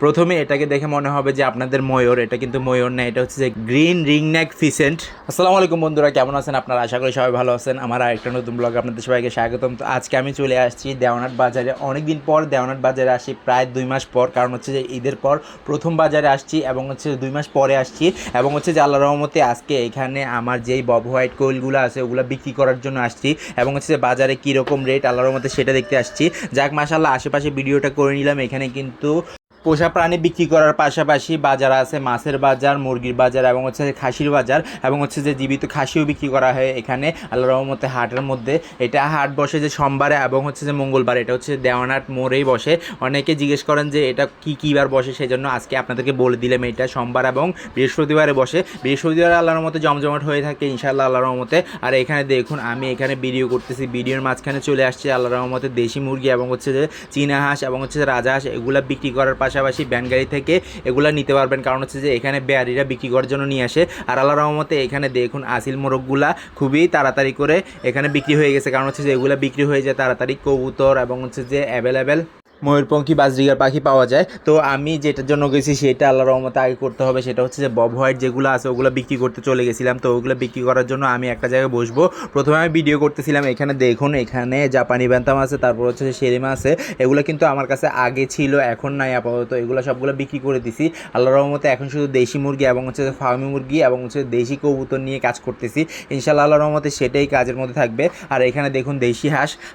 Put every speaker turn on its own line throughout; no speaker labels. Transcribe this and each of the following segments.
প্রথমে এটাকে দেখে মনে হবে যে আপনাদের ময়ূর, এটা কিন্তু ময়ূর না, এটা হচ্ছে যে গ্রিন রিংনেক ফিসেন্ট। আসসালামু আলাইকুম বন্ধুরা, কেমন আছেন আপনারা? আশা করি সবাই ভালো আছেন। আমার আরেকটা নতুন ব্লগ আপনাদের সবাইকে স্বাগতম। তো আজকে আমি চলে আসছি দেওয়ানাট বাজারে। অনেকদিন পর দেওয়ানাট বাজারে আসি, প্রায় 2 মাস পর। কারণ হচ্ছে যে ঈদের পর প্রথম বাজারে আসছি এবং হচ্ছে 2 মাস পরে আসছি এবং হচ্ছে যে আল্লাহর রহমতে আজকে এখানে আমার যেই বব হোয়াইট কোয়েলগুলো আছে ওগুলো বিক্রি করার জন্য আসছি এবং হচ্ছে যে বাজারে কীরকম রেট আল্লাহর রহমতে সেটা দেখতে আসছি। যাক মাশাআল্লাহ, আশেপাশে ভিডিওটা করে নিলাম। এখানে কিন্তু পোষা প্রাণী বিক্রি করার পাশাপাশি বাজার আছে, মাছের বাজার, মুরগির বাজার এবং হচ্ছে খাসির বাজার এবং হচ্ছে যে জীবিত খাসিও বিক্রি করা হয় এখানে আল্লাহর রহমতে হাটের মধ্যে। এটা হাট বসে যে সোমবারে এবং হচ্ছে যে মঙ্গলবার। এটা হচ্ছে দেওয়ানাট মোড়েই বসে। অনেকে জিজ্ঞেস করেন যে এটা কী বার বসে, সেই জন্য আজকে আপনাদেরকে বলে দিলাম। এটা সোমবার এবং বৃহস্পতিবারে বসে। বৃহস্পতিবারে আল্লাহর রহমতে জমজমাট হয়ে থাকে ইনশাআল্লাহ আল্লাহর রহমতে। আর এখানে দেখুন আমি এখানে ভিডিও করতেছি, ভিডিওর মাঝখানে চলে আসছে আল্লাহর রহমতে দেশি মুরগি এবং হচ্ছে যে চীনা হাঁস এবং হচ্ছে যে রাজা হাঁস, এগুলা বিক্রি করার পাশাপাশি ভ্যান গাড়ি থেকে এগুলা নিতে পারবেন। কারণ হচ্ছে যে এখানে বেয়ারিরা বিক্রি করার জন্য নিয়ে আসে। আর আল্লাহর রহমতে এখানে দেখুন আসিল মোরগগুলা খুবই তাড়াতাড়ি করে এখানে বিক্রি হয়ে গেছে। কারণ হচ্ছে যে এগুলা বিক্রি হয়ে যায় তাড়াতাড়ি। কবুতর এবং হচ্ছে যে অ্যাভেলেবেল ময়ূরপঙ্খী বাজরিগার পাখি পাওয়া যায়। তো আমি যেটার জন্য গেছি সেটা আল্লাহর রহমতে আগে করতে হবে, সেটা হচ্ছে যে বব হোয়াইট যেগুলো আছে ওগুলো বিক্রি করতে চলে গেছিলাম। তো ওগুলো বিক্রি করার জন্য আমি একটা জায়গায় বসবো। প্রথমে আমি ভিডিও করতেছিলাম। এখানে দেখুন এখানে জাপানি ব্যান্তাম আছে, তারপর হচ্ছে যে শেরিমা আছে। এগুলো কিন্তু আমার কাছে আগে ছিল, এখন নাই আপাতত। এগুলো সবগুলো বিক্রি করে দিছি আল্লাহর রহমতে। এখন শুধু দেশি মুরগি এবং হচ্ছে ফার্মি মুরগি এবং হচ্ছে দেশি কবুতর নিয়ে কাজ করতেছি ইনশাআল্লাহ আল্লাহর রহমতে, সেটাই কাজের মধ্যে থাকবে। আর এখানে দেখুন দেশি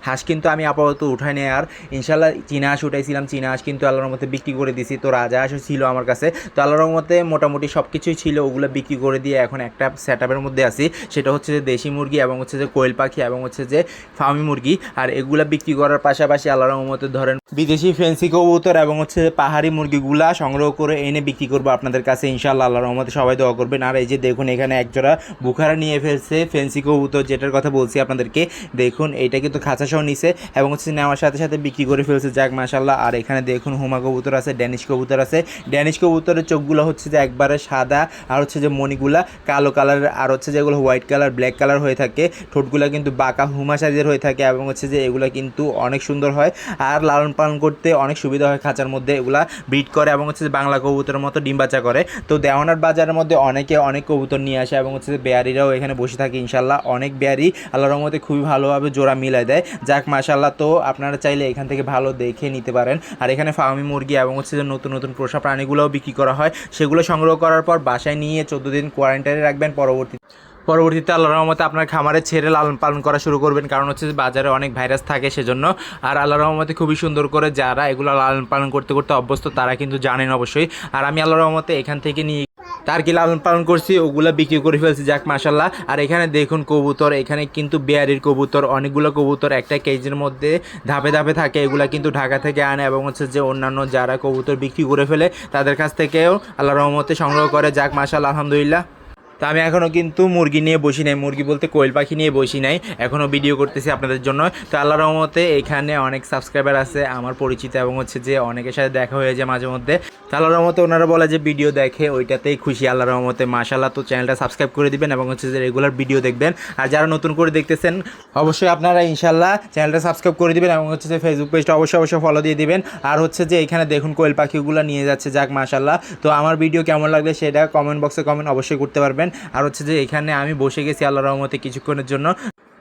হাঁস কিন্তু আমি আপাতত উঠাই নেই। আর ইনশাআল্লাহ চীনা হাঁস উঠাইছিলাম, চীনা হাঁস কিন্তু আল্লাহর রহমতে বিক্রি করে দিছি। তো রাজা হাঁসও ছিল আমার কাছে। তো আল্লাহর রহমতে মোটামুটি সব কিছুই ছিল, ওগুলো বিক্রি করে দিয়ে এখন একটা সেটআপের মধ্যে আছি। সেটা হচ্ছে যে দেশি মুরগি এবং হচ্ছে যে কোয়েল পাখি এবং হচ্ছে যে ফার্মি মুরগি। আর এগুলা বিক্রি করার পাশাপাশি আল্লাহর রহমতে ধরেন বিদেশি ফেন্সি কবুতর এবং হচ্ছে পাহাড়ি মুরগিগুলা সংগ্রহ করে এনে বিক্রি করবো আপনাদের কাছে ইনশাআল্লাহ। আল্লাহর রহমতে সবাই দোয়া করবেন। আর এই যে দেখুন এখানে একজোড়া বুখারা নিয়ে ফেলছে ফেন্সি কবুতর, যেটার কথা বলছি আপনাদেরকে। দেখুন এইটা কিন্তু খাঁচা সহ নিছে এবং হচ্ছে নেওয়ার সাথে সাথে বিক্রি করে ফেলছে। যাক মাশাআল্লাহ। আর এখানে দেখুন হুমা কবুতর আছে, ড্যানিশ কবুতর আছে। ড্যানিশ কবুতরের চোখগুলো হচ্ছে যে একবারে সাদা আর হচ্ছে যে মণিগুলা কালো কালারের, আর হচ্ছে যেগুলো হোয়াইট কালার ব্ল্যাক কালার হয়ে থাকে। ঠোঁটগুলো কিন্তু বাঁকা হুমা সাইজের হয়ে থাকে এবং হচ্ছে যে এগুলো কিন্তু অনেক সুন্দর হয় আর লালন পালন করতে অনেক সুবিধা হয়। খাঁচার মধ্যে এগুলা ব্রিড করে এবং হচ্ছে যে বাংলা কবুতরের মতো ডিম বাচ্চা করে। তো দেওয়ানাট বাজারের মধ্যে অনেকে অনেক কবুতর নিয়ে আসে এবং হচ্ছে যে বেয়ারিরাও এখানে বসে থাকে ইনশাআল্লাহ। অনেক বেয়ারি আল্লাহর রহমতে খুবই ভালোভাবে জোড়া মিলাই দেয়। যাক মাশাআল্লাহ। তো আপনারা চাইলে এখান থেকে ভালো দেখে নিতে পারেন। আর এখানে ফার্মি মুরগি এবং হচ্ছে যে নতুন নতুন পোষা প্রাণীগুলোও বিক্রি করা হয়। সেগুলো সংগ্রহ করার পর বাসায় নিয়ে 14 দিন কোয়ারেন্টাইনে রাখবেন। পরবর্তীতে আল্লাহর রহমতে আপনার খামারে ছেড়ে লালন পালন করা শুরু করবেন। কারণ হচ্ছে যে বাজারে অনেক ভাইরাস থাকে সেজন্য। আর আল্লাহর রহমতে খুবই সুন্দর করে যারা এগুলো লালন পালন করতে করতে অভ্যস্ত তারা কিন্তু জানেন অবশ্যই। আর আমি আল্লাহর রহমতে এখান থেকে নিয়ে তার কি লালন পালন করছি ওগুলো বিক্রি করে ফেলছি। যাক মাশাআল্লাহ। আর এখানে দেখুন কবুতর, এখানে কিন্তু বেয়ারির কবুতর, অনেকগুলো কবুতর একটা কেজির মধ্যে ধাপে ধাপে থাকে। এগুলা কিন্তু ঢাকা থেকে আনে এবং হচ্ছে যে অন্যান্য যারা কবুতর বিক্রি করে ফেলে তাদের কাছ থেকেও আল্লাহর রহমতে সংগ্রহ করে। যাক মাশাআল্লাহ, আলহামদুলিল্লাহ। তো আমি এখনও কিন্তু মুরগি নিয়ে বসি নাই, মুরগি বলতে কোয়েল পাখি নিয়ে বসি নাই, এখনও ভিডিও করতেছি আপনাদের জন্য। তো আল্লাহর রহমতে এখানে অনেক সাবস্ক্রাইবার আছে আমার পরিচিত এবং হচ্ছে যে অনেকের সাথে দেখা হয়ে যায় মাঝে মধ্যে। তো আল্লাহর রহমতে ওনারা বলে যে ভিডিও দেখে, ওইটাতেই খুশি আল্লাহর রহমতে মাশাআল্লাহ। তো চ্যানেলটা সাবস্ক্রাইব করে দিবেন এবং হচ্ছে যে রেগুলার ভিডিও দেখবেন। আর যারা নতুন করে দেখতেছেন অবশ্যই আপনারা ইনশাআল্লাহ চ্যানেলটা সাবস্ক্রাইব করে দিবেন এবং হচ্ছে যে ফেসবুক পেজটা অবশ্যই ফলো দিয়ে দিবেন। আর হচ্ছে যে এখানে দেখুন কোয়েল পাখিগুলো নিয়ে যাচ্ছে। যাক মাশাআল্লাহ। তো আমার ভিডিও কেমন লাগলে সেটা কমেন্ট বক্সে কমেন্ট অবশ্যই করতে পারবেন। আর হচ্ছে যে এখানে আমি বসে গেছি আল্লাহর রহমতে কিছুক্ষণের জন্য।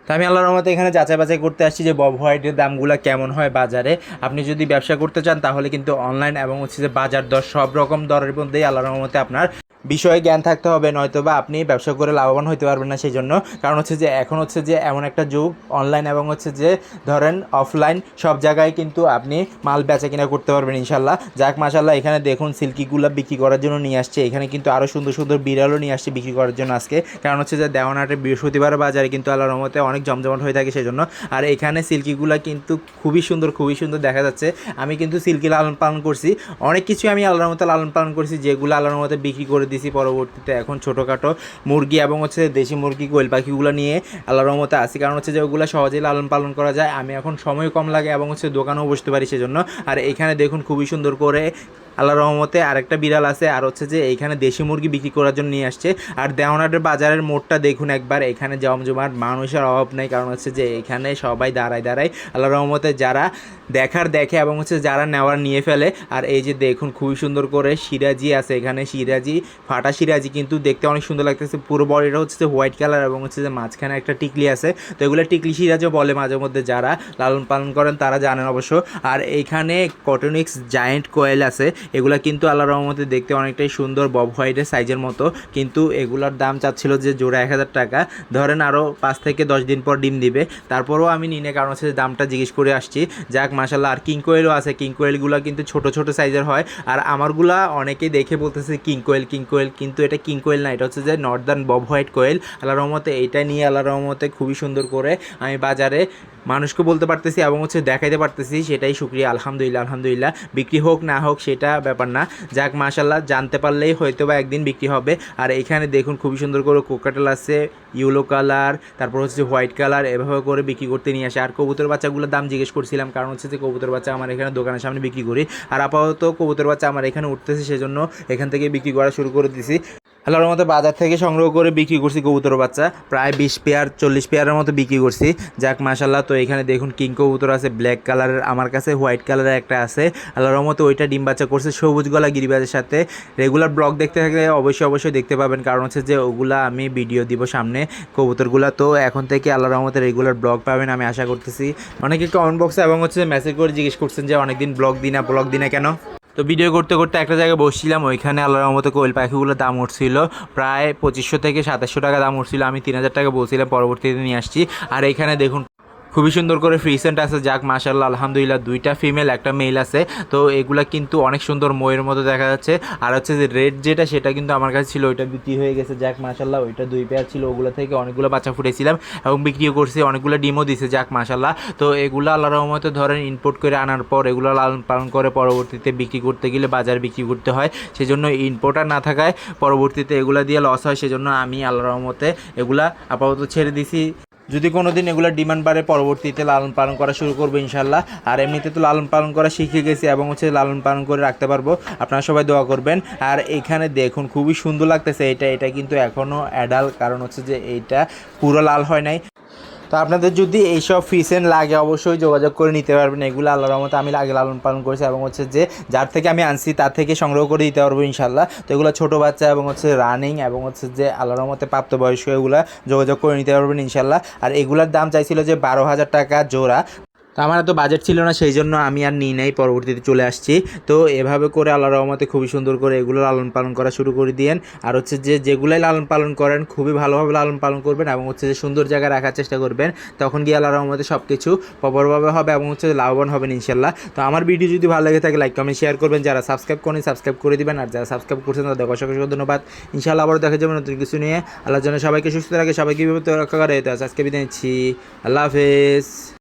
তো আমি আল্লাহর রহমতে এখানে যাচাই বাছাই করতে আসছি যে বব হোয়াইটের দামগুলো কেমন হয় বাজারে। আপনি যদি ব্যবসা করতে চান তাহলে কিন্তু অনলাইন এবং হচ্ছে যে বাজার দর সব রকম দরের মধ্যেই আল্লাহর রহমতে আপনার বিষয়ে জ্ঞান থাকতে হবে, নয়তো বা আপনি ব্যবসা করে লাভবান হতে পারবেন না। সেই জন্য কারণ হচ্ছে যে এখন হচ্ছে যে এমন একটা যুগ, অনলাইন এবং হচ্ছে যে ধরেন অফলাইন সব জায়গায় কিন্তু আপনি মাল বেচা কিনা করতে পারবেন ইনশাল্লাহ। যাক মাশাআল্লাহ। এখানে দেখুন সিল্কিগুলো বিক্রি করার জন্য নিয়ে আসছে। এখানে কিন্তু আরও সুন্দর সুন্দর বিড়ালও নিয়ে আসছে বিক্রি করার জন্য আজকে। কারণ হচ্ছে যে দেওয়ানহাটের বৃহস্পতিবার বাজারে কিন্তু আল্লাহর রহমতে অনেক জমজমাট হয়ে থাকে সেজন্য। আর এখানে সিল্কিগুলো কিন্তু খুবই সুন্দর দেখা যাচ্ছে। আমি কিন্তু সিল্কি লালন পালন করছি, অনেক কিছু আমি আল্লাহর রহমতে লালন পালন করছি যেগুলো আল্লাহর রহমতে বিক্রি করে দিছি। পরবর্তীতে এখন ছোটোখাটো মুরগি এবং হচ্ছে দেশি মুরগি কোয়েল পাখিগুলো নিয়ে আল্লাহর রহমতে আসি, কারণ হচ্ছে যে ওগুলো সহজেই লালন পালন করা যায়। আমি এখন সময় কম লাগে এবং হচ্ছে দোকানেও বসতে পারি সেজন্য। আর এখানে দেখুন খুবই সুন্দর করে আল্লাহর রহমতে আরেকটা বিড়াল আছে, আর হচ্ছে যে এইখানে দেশি মুরগি বিক্রি করার জন্য নিয়ে আসছে। আর দেওয়ানহাটের বাজারের মোড়টা দেখুন একবার, এখানে জমজমাট, মানুষের অভাব নেই, কারণ হচ্ছে যে এখানে সবাই দাঁড়ায় দাঁড়ায় আল্লাহর রহমতে, যারা দেখে এবং হচ্ছে যারা নেওয়ার নিয়ে ফেলে। আর এই যে দেখুন খুবই সুন্দর করে সিরাজি আছে এখানে, সিরাজি, ফাটা সিরাজি, কিন্তু দেখতে অনেক সুন্দর লাগতেছে। পুরো বডিটা হচ্ছে যে হোয়াইট কালার এবং হচ্ছে যে মাঝখানে একটা টিকলি আছে, তো এগুলো টিকলি সিরাজও বলে মাঝে মধ্যে, যারা লালন পালন করেন তারা জানেন অবশ্য। আর এইখানে কটনিক্স জায়েন্ট কোয়েল আছে, এগুলা কিন্তু আল্লাহর রহমতে দেখতে অনেকটাই সুন্দর, বব হোয়াইটের সাইজের মতো, কিন্তু এগুলোর দাম চাচ্ছিল যে জোড়া 1000 টাকা। ধরেন আরও 5 থেকে 10 দিন পর ডিম দিবে, তারপরেও আমি নিনে, কারণ হচ্ছে দামটা জিজ্ঞেস করে আসছি। যাক মাশাল্লাহ। আর কিং কোয়েলও আছে, কিং কোয়েলগুলো কিন্তু ছোট ছোট সাইজের হয়। আর আমারগুলা অনেকেই দেখে বলতেছে কিং কোয়েল, কিন্তু এটা কিং কোয়েল না, এটা হচ্ছে যে নর্দার্ন বব হোয়াইট কোয়েল। আল্লাহর রহমতে এইটা নিয়ে আল্লাহর রহমতে খুবই সুন্দর করে আমি বাজারে মানুষকে বলতে পারতেছি এবং হচ্ছে দেখাইতে পারতেছি, সেটাই শুকরিয়া। আলহামদুলিল্লাহ। বিক্রি হোক না হোক সেটা ব্যাপার না, যাক মাশাল্লাহ, জানতে পারলেই হয়তো বা একদিন বিক্রি হবে। আর এখানে দেখুন খুবই সুন্দর করে কোকাটেল আছে, ইয়েলো কালার, তারপর হচ্ছে হোয়াইট কালার, এভাবে করে বিক্রি করতে নিয়ে আসে। আর কবুতর বাচ্চাগুলোর দাম জিজ্ঞেস করছিলাম, কারণ হচ্ছে যে কবুতর বাচ্চা আমার এখানে দোকানের সামনে বিক্রি করি। আর আপাতত কবুতর বাচ্চা আমার এখানে উঠতেছে, সেজন্য এখান থেকে বিক্রি করা শুরু করে দিছি। আল্লাহর মতো বাজার থেকে সংগ্রহ করে বিক্রি করছি কবুতর বাচ্চা, প্রায় 20 পেয়ার 40 পেয়ারের মতো বিক্রি করছি। যাক মাশাল্লাহ। তো এখানে দেখুন কিং কবুতর আছে ব্ল্যাক কালারের, আমার কাছে হোয়াইট কালারের একটা আছে। আল্লাহর মতো ওইটা ডিম বাচ্চা করছে সবুজ গলা গিরিবাজের সাথে। রেগুলার ব্লগ দেখতে থাকলে অবশ্যই দেখতে পাবেন, কারণ হচ্ছে যে ওগুলা আমি ভিডিও দিব সামনে কবুতরগুলা। তো এখন থেকে আল্লাহর রহমতে রেগুলার ব্লগ পাবেন আমি আশা করতেছি। অনেকে কমেন্ট বক্সে এবং হচ্ছে মেসেজ করে জিজ্ঞেস করছেন যে অনেকদিন ব্লগ দিনা কেন। তো ভিডিও করতে করতে একটা জায়গায় বসছিলাম, ওইখানে আল্লাহর রহমতে কোয়েল পাখিগুলোর দাম উঠছিল, প্রায় 2500 থেকে 2700 টাকা দাম উঠছিল। আমি 3000 টাকা বলছিলাম, পরবর্তীতে নিয়ে আসছি। আর এইখানে দেখুন খুবই সুন্দর করে ফ্রিসেন্ট আছে, যাক মাশাল্লাহ আলহামদুলিল্লাহ। 2টা ফিমেল একটা মেল আছে, তো এগুলা কিন্তু অনেক সুন্দর ময়ের মতো দেখা যাচ্ছে। আর হচ্ছে যে রেড যেটা, সেটা কিন্তু আমার কাছে ছিল, ওইটা বিক্রি হয়ে গেছে। যাক মাশাল্লাহ, ওইটা 2 পেয়ার ছিল, ওগুলো থেকে অনেকগুলো বাচ্চা ফুটেছিলাম এবং বিক্রিও করছি, অনেকগুলো ডিমও দিছে। যাক মাশাল্লাহ। তো এগুলো আল্লাহর রহমতে ধরেন ইম্পোর্ট করে আনার পর এগুলো লালন পালন করে পরবর্তীতে বিক্রি করতে গেলে বাজারে বিক্রি করতে হয়, সেজন্য ইম্পোর্টার না থাকায় পরবর্তীতে এগুলা দিয়ে লস হয়, সেজন্য আমি আল্লাহর রহমতে এগুলা আপাতত ছেড়ে দিছি। যদি কোনো দিন এগুলোর ডিমান্ড বাড়ে পরবর্তীতে লালন পালন করা শুরু করবো ইনশাল্লাহ। আর এমনিতে তো লালন পালন করা শিখে গেছি এবং হচ্ছে লালন পালন করে রাখতে পারবো, আপনারা সবাই দোয়া করবেন। আর এখানে দেখুন খুবই সুন্দর লাগতেছে, এটা কিন্তু এখনও অ্যাডাল্ট, কারণ হচ্ছে যে এইটা পুরো লাল হয় নাই। তো আপনাদের যদি এইসব ফিসেন লাগে অবশ্যই যোগাযোগ করে নিতে পারবেন। এগুলো আল্লাহর রহমতে আমি আগে লালন পালন করেছি এবং হচ্ছে যে যার থেকে আমি আনছি তার থেকে সংগ্রহ করে দিতে পারবো ইনশাল্লাহ। তো এগুলো ছোটো বাচ্চা এবং হচ্ছে রানিং এবং হচ্ছে যে আল্লাহর রহমতে প্রাপ্তবয়স্ক, এগুলো যোগাযোগ করে নিতে পারবেন ইনশাল্লাহ। আর এগুলোর দাম চাইছিল যে 12,000 টাকা জোড়া, তো আমার এত বাজেট ছিল না, সেই জন্য আমি আর নিই নাই, পরবর্তীতে চলে আসছি। তো এভাবে করে আল্লাহর রহমতে খুবই সুন্দর করে এগুলো লালন পালন করা শুরু করে দিয়েন। আর হচ্ছে যে যেগুলাই লালন পালন করেন খুবই ভালোভাবে লালন পালন করবেন এবং হচ্ছে যে সুন্দর জায়গায় রাখার চেষ্টা করবেন, তখন গিয়ে আল্লাহর রহমতে সব কিছু প্রপারভাবে হবে এবং হচ্ছে লাভবান হবেন ইনশাল্লাহ। তো আমার ভিডিও যদি ভালো লেগে থাকে লাইক কমেন্ট শেয়ার করবেন, যারা সাবস্ক্রাইব করেন সাবস্ক্রাইব করে দিবেন, আর যারা সাবস্ক্রাইব করছেন তাদের অসংখ্য ধন্যবাদ। ইনশাল্লাহ আবার দেখা যাবে নতুন কিছু নিয়ে। আল্লাহর জন্য সবাইকে সুস্থ রাখে, সবাইকে বিপদ রক্ষা করে। আজকে বিদায় নিচ্ছি, আল্লাহ হাফেজ।